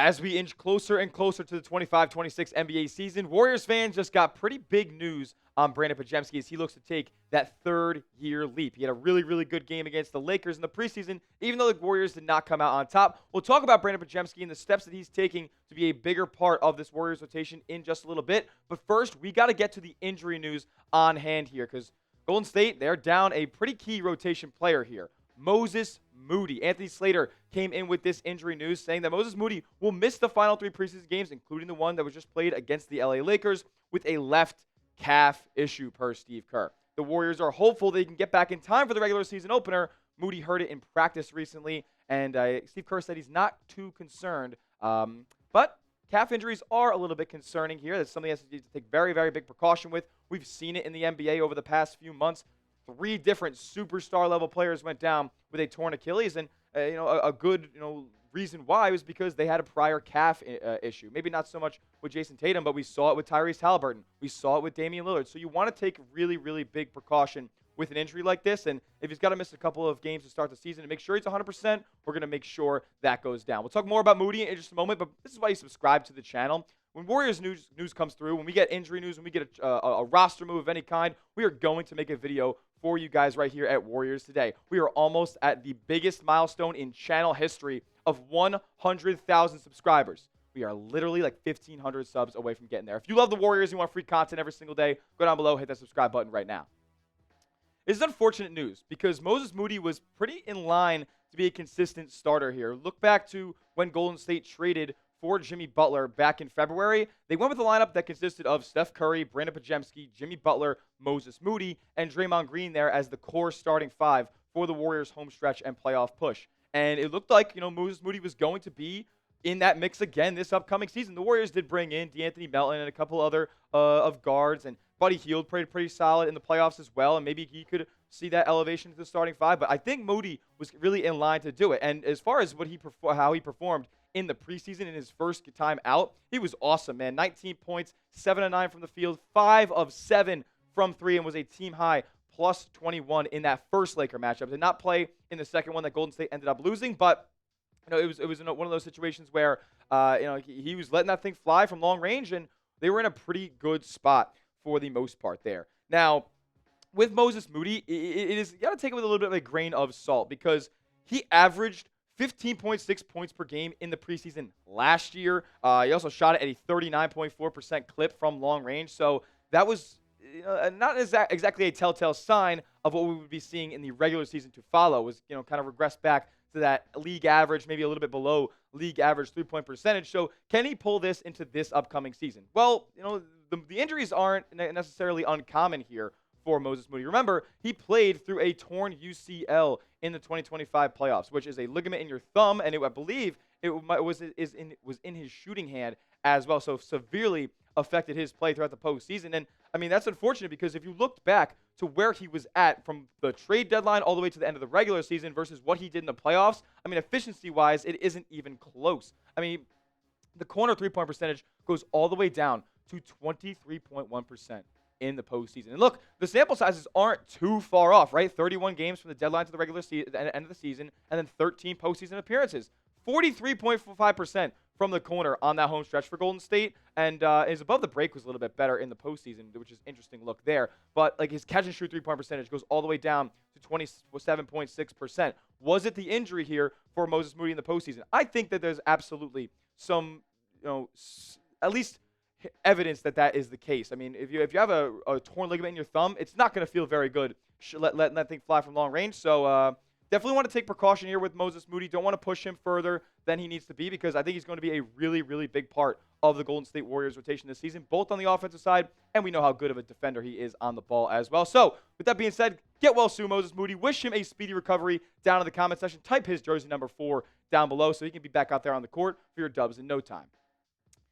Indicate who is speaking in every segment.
Speaker 1: As we inch closer and closer to the 25-26 NBA season, Warriors fans just got pretty big news on Brandin Podziemski as he looks to take that third-year leap. He had a really, really good game against the Lakers in the preseason, even though the Warriors did not come out on top. We'll talk about Brandin Podziemski and the steps that he's taking to be a bigger part of this Warriors rotation in just a little bit. But first, we got to get to the injury news on hand here because Golden State, they're down a pretty key rotation player here. Moses Moody. Anthony Slater came in with this injury news saying that Moses Moody will miss the final 3 preseason games, including the one that was just played against the LA Lakers, with a left calf issue, per Steve Kerr. The Warriors are hopeful they can get back in time for the regular season opener. Moody heard it in practice recently, and Steve Kerr said he's not too concerned. But calf injuries are a little bit concerning here. That's something he has to take very, very big precaution with. We've seen it in the NBA over the past few months. 3 different superstar-level players went down with a torn Achilles, and a good reason why was because they had a prior calf issue. Maybe not so much with Jason Tatum, but we saw it with Tyrese Halliburton. We saw it with Damian Lillard. So you want to take really, really big precaution with an injury like this, and if he's got to miss a couple of games to start the season to make sure he's 100%, we're going to make sure that goes down. We'll talk more about Moody in just a moment, but this is why you subscribe to the channel. When Warriors news comes through, when we get injury news, when we get a roster move of any kind, we are going to make a video for you guys right here at Warriors Today. We are almost at the biggest milestone in channel history of 100,000 subscribers. We are literally like 1,500 subs away from getting there. If you love the Warriors and you want free content every single day, go down below, hit that subscribe button right now. This is unfortunate news because Moses Moody was pretty in line to be a consistent starter here. Look back to when Golden State traded for Jimmy Butler back in February. They went with a lineup that consisted of Steph Curry, Brandin Podziemski, Jimmy Butler, Moses Moody, and Draymond Green there as the core starting 5 for the Warriors' home stretch and playoff push. And it looked like, Moses Moody was going to be in that mix again this upcoming season. The Warriors did bring in DeAnthony Melton and a couple other of guards, and Buddy Hield played pretty solid in the playoffs as well, and maybe he could see that elevation to the starting 5. But I think Moody was really in line to do it. And as far as how he performed in the preseason in his first time out, he was awesome, man. 19 points, 7 of 9 from the field, 5 of 7 from 3, and was a team high plus 21 in that first Laker matchup. Did not play in the second one that Golden State ended up losing, but it was one of those situations where he was letting that thing fly from long range, and they were in a pretty good spot for the most part there. Now, with Moses Moody, you got to take it with a little bit of a grain of salt because he averaged 15.6 points per game in the preseason last year. He also shot it at a 39.4% clip from long range. So that was not exactly a telltale sign of what we would be seeing in the regular season to follow. Was kind of regressed back to that league average, maybe a little bit below league average 3-point percentage. So can he pull this into this upcoming season? Well, the injuries aren't necessarily uncommon here for Moses Moody. Remember, he played through a torn UCL in the 2025 playoffs, which is a ligament in your thumb, and I believe it was in his shooting hand as well, so severely affected his play throughout the postseason. And, I mean, that's unfortunate because if you looked back to where he was at from the trade deadline all the way to the end of the regular season versus what he did in the playoffs, I mean, efficiency-wise, it isn't even close. I mean, the corner 3-point percentage goes all the way down to 23.1%. in the postseason. And look, the sample sizes aren't too far off, right? 31 games from the deadline to the regular season, end of the season, and then 13 postseason appearances. 43.5% from the corner on that home stretch for Golden State, and his above the break was a little bit better in the postseason, which is interesting look there. But like his catch and shoot 3-point percentage goes all the way down to 27.6%. Was it the injury here for Moses Moody in the postseason? I think that there's absolutely some, at least evidence that is the case. I mean, if you have a torn ligament in your thumb, it's not going to feel very good letting that thing fly from long range. So definitely want to take precaution here with Moses Moody. Don't want to push him further than he needs to be because I think he's going to be a really, really big part of the Golden State Warriors rotation this season, both on the offensive side, and we know how good of a defender he is on the ball as well. So with that being said, get well soon, Moses Moody. Wish him a speedy recovery down in the comment section. Type his jersey number 4 down below so he can be back out there on the court for your dubs in no time.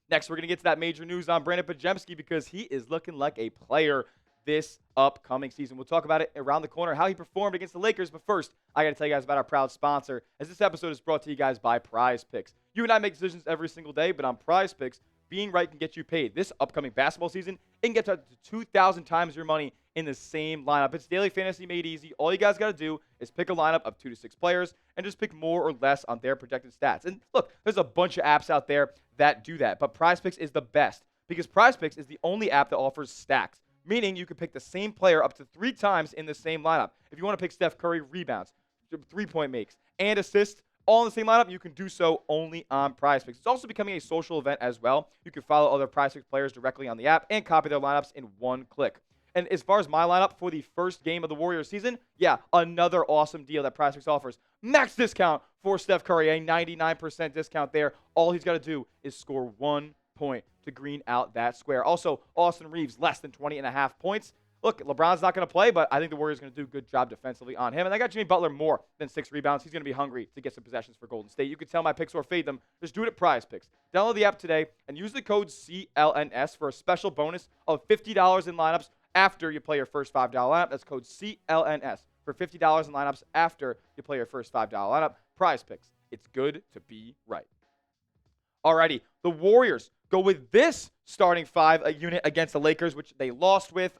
Speaker 1: Next, we're going to get to that major news on Brandin Podziemski because he is looking like a player this upcoming season. We'll talk about it around the corner, how he performed against the Lakers. But first, I got to tell you guys about our proud sponsor, as this episode is brought to you guys by Prize Picks. You and I make decisions every single day, but on Prize Picks, being right can get you paid. This upcoming basketball season, it can get to 2,000 times your money in the same lineup. It's daily fantasy made easy. All you guys got to do is pick a lineup of 2 to 6 players and just pick more or less on their projected stats. And look, there's a bunch of apps out there that do that, but PrizePicks is the best because PrizePicks is the only app that offers stacks, meaning you can pick the same player up to 3 times in the same lineup. If you want to pick Steph Curry rebounds, 3-point makes, and assists, all in the same lineup, you can do so only on PrizePicks. It's also becoming a social event as well. You can follow other PrizePicks players directly on the app and copy their lineups in one click. And as far as my lineup for the first game of the Warriors season, yeah, another awesome deal that PrizePicks offers. Max discount for Steph Curry, a 99% discount there. All he's got to do is score 1 point to green out that square. Also, Austin Reeves, less than 20.5 points. Look, LeBron's not going to play, but I think the Warriors are going to do a good job defensively on him. And I got Jimmy Butler more than 6 rebounds. He's going to be hungry to get some possessions for Golden State. You can tell my picks or fade them. Just do it at PrizePicks. Download the app today and use the code CLNS for a special bonus of $50 in lineups after you play your first $5 lineup. That's code CLNS for $50 in lineups after you play your first $5 lineup. PrizePicks. It's good to be right. Alrighty, the Warriors go with this starting 5 unit against the Lakers, which they lost with.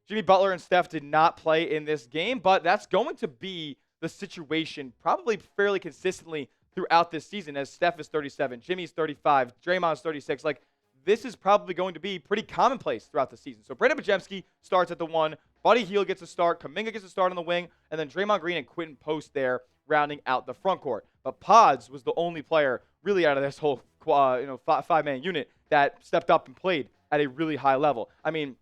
Speaker 1: Jimmy Butler and Steph did not play in this game, but that's going to be the situation probably fairly consistently throughout this season as Steph is 37, Jimmy's 35, Draymond's 36. Like, this is probably going to be pretty commonplace throughout the season. So Brandin Podziemski starts at the 1, Buddy Hield gets a start, Kuminga gets a start on the wing, and then Draymond Green and Quentin Post there rounding out the front court. But Podz was the only player really out of this whole 5-man unit that stepped up and played at a really high level. I mean,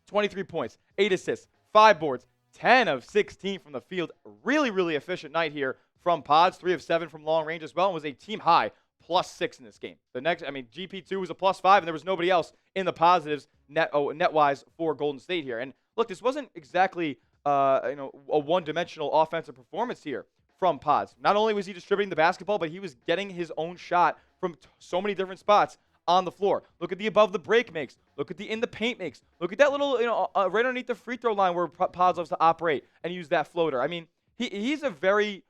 Speaker 1: 23 points, 8 assists, 5 boards, 10 of 16 from the field. Really, really efficient night here from Podz. 3 of 7 from long range as well, and was a team high +6 in this game. GP2 was a +5, and there was nobody else in the positives net-wise for Golden State here. And look, this wasn't exactly a one-dimensional offensive performance here from Podz. Not only was he distributing the basketball, but he was getting his own shot from so many different spots on the floor. Look at the above the break makes. Look at the in the paint makes. Look at that little, right underneath the free throw line where Podz loves to operate and use that floater. I mean, he's a very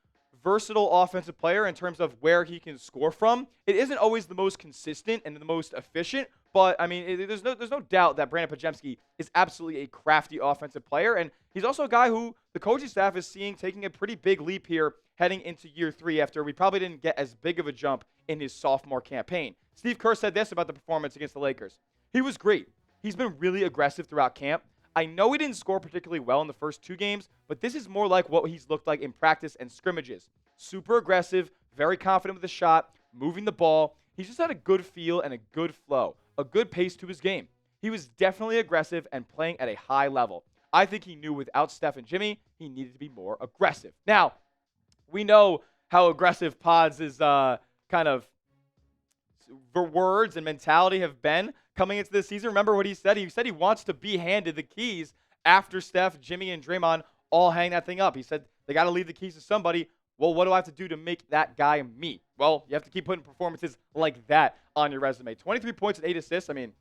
Speaker 1: versatile offensive player in terms of where he can score from. It isn't always the most consistent and the most efficient, but I mean, there's no doubt that Brandin Podziemski is absolutely a crafty offensive player, and he's also a guy who the coaching staff is seeing taking a pretty big leap here heading into year 3 after we probably didn't get as big of a jump in his sophomore campaign. Steve Kerr said this about the performance against the Lakers. He was great. He's been really aggressive throughout camp. I know he didn't score particularly well in the first 2 games, but this is more like what he's looked like in practice and scrimmages. Super aggressive, very confident with the shot, moving the ball. He's just had a good feel and a good flow, a good pace to his game. He was definitely aggressive and playing at a high level. I think he knew without Steph and Jimmy, he needed to be more aggressive. Now, we know how aggressive Podz' kind of words and mentality have been coming into this season. Remember what he said? He said he wants to be handed the keys after Steph, Jimmy, and Draymond all hang that thing up. He said they got to leave the keys to somebody. Well, what do I have to do to make that guy me? Well, you have to keep putting performances like that on your resume. 23 points and 8 assists. I mean,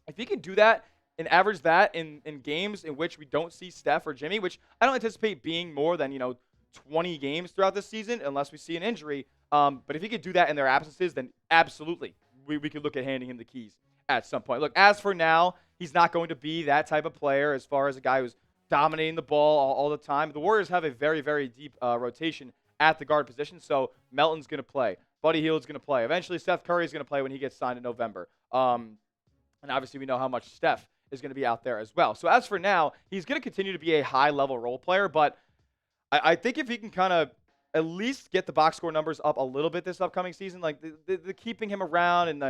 Speaker 1: if he can do that and average that in games in which we don't see Steph or Jimmy, which I don't anticipate being more than, 20 games throughout the season unless we see an injury. But if he could do that in their absences, then absolutely we could look at handing him the keys at some point. Look, as for now, he's not going to be that type of player as far as a guy who's dominating the ball all the time. The Warriors have a very, very deep rotation at the guard position, so Melton's going to play. Buddy Hield's going to play. Eventually, Steph Curry's going to play when he gets signed in November. And obviously, we know how much Steph is going to be out there as well. So as for now, he's going to continue to be a high-level role player, but I think if he can kind of at least get the box score numbers up a little bit this upcoming season, like the keeping him around and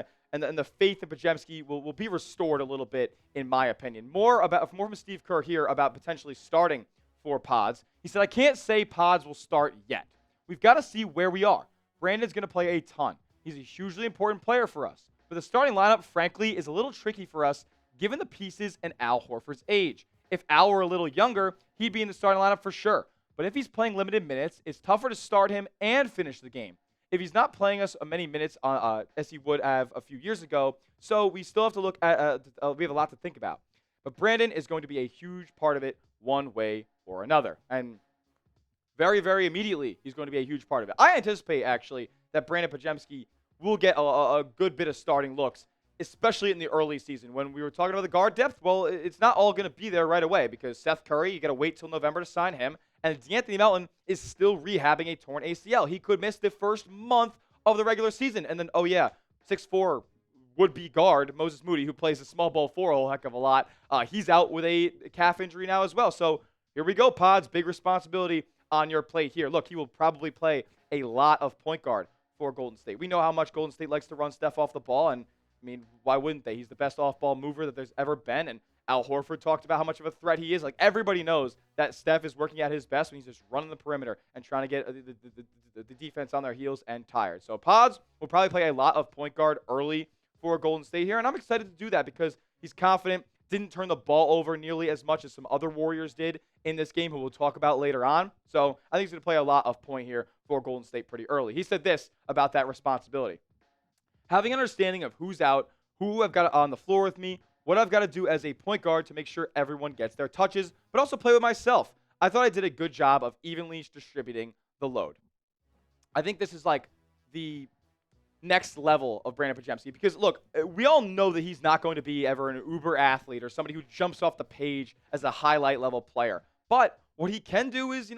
Speaker 1: the faith in Podziemski will be restored a little bit, in my opinion. More from Steve Kerr here about potentially starting for Podz. He said, I can't say Podz will start yet. We've got to see where we are. Brandon's going to play a ton. He's a hugely important player for us. But the starting lineup, frankly, is a little tricky for us given the pieces and Al Horford's age. If Al were a little younger, he'd be in the starting lineup for sure. But if he's playing limited minutes, it's tougher to start him and finish the game. If he's not playing us many minutes as he would have a few years ago, so we still have to look at, we have a lot to think about. But Brandon is going to be a huge part of it one way or another. And very, very immediately, he's going to be a huge part of it. I anticipate, actually, that Brandin Podziemski will get a good bit of starting looks especially in the early season. When we were talking about the guard depth, well, it's not all going to be there right away because Seth Curry, you got to wait till November to sign him. And De'Anthony Melton is still rehabbing a torn ACL. He could miss the first month of the regular season. And then, 6'4" would-be guard, Moses Moody, who plays the small ball 4 a whole heck of a lot. He's out with a calf injury now as well. So here we go, Pods. Big responsibility on your plate here. Look, he will probably play a lot of point guard for Golden State. We know how much Golden State likes to run Steph off the ball, and I mean, why wouldn't they? He's the best off-ball mover that there's ever been, and Al Horford talked about how much of a threat he is. Like, everybody knows that Steph is working at his best when he's just running the perimeter and trying to get the defense on their heels and tired. So Pods will probably play a lot of point guard early for Golden State here, and I'm excited to do that because he's confident, didn't turn the ball over nearly as much as some other Warriors did in this game, who we'll talk about later on. So I think he's going to play a lot of point here for Golden State pretty early. He said this about that responsibility. Having an understanding of who's out, who I've got on the floor with me, what I've got to do as a point guard to make sure everyone gets their touches, but also play with myself. I thought I did a good job of evenly distributing the load. I think this is like the next level of Brandin Podziemski because, look, we all know that he's not going to be ever an uber athlete or somebody who jumps off the page as a highlight level player. But what he can do is,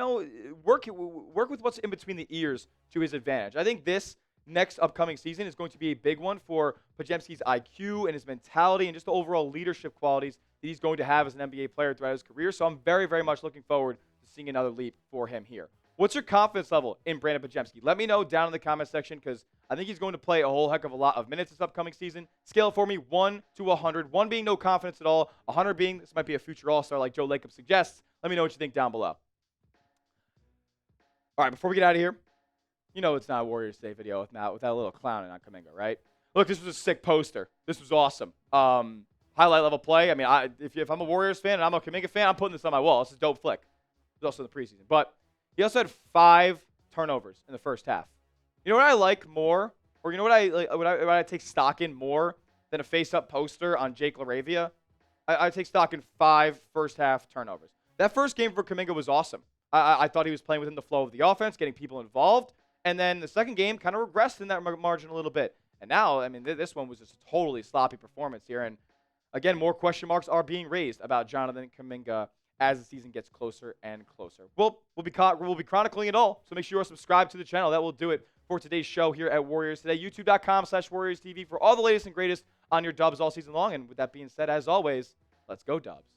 Speaker 1: work with what's in between the ears to his advantage. I think this next upcoming season is going to be a big one for Podziemski's IQ and his mentality and just the overall leadership qualities that he's going to have as an NBA player throughout his career. So I'm very, very much looking forward to seeing another leap for him here. What's your confidence level in Brandin Podziemski? Let me know down in the comment section because I think he's going to play a whole heck of a lot of minutes this upcoming season. Scale it for me 1 to 100. 1 being no confidence at all. 100 being this might be a future all-star like Joe Lacob suggests. Let me know what you think down below. All right, before we get out of here, it's not a Warriors Day video with that little clowning on Kuminga, right? Look, this was a sick poster. This was awesome. Highlight level play. I mean, if I'm a Warriors fan and I'm a Kuminga fan, I'm putting this on my wall. This is a dope flick. It was also in the preseason. But he also had 5 turnovers in the first half. You know what I like more, or what I take stock in more than a face-up poster on Jake LaRavia? I take stock in 5 first-half turnovers. That first game for Kuminga was awesome. I thought he was playing within the flow of the offense, getting people involved. And then the second game kind of regressed in that margin a little bit. And now, I mean, this one was just a totally sloppy performance here. And again, more question marks are being raised about Jonathan Kuminga as the season gets closer and closer. We'll be chronicling it all. So make sure you are subscribed to the channel. That will do it for today's show here at Warriors Today. YouTube.com/WarriorsTV for all the latest and greatest on your Dubs all season long. And with that being said, as always, let's go Dubs.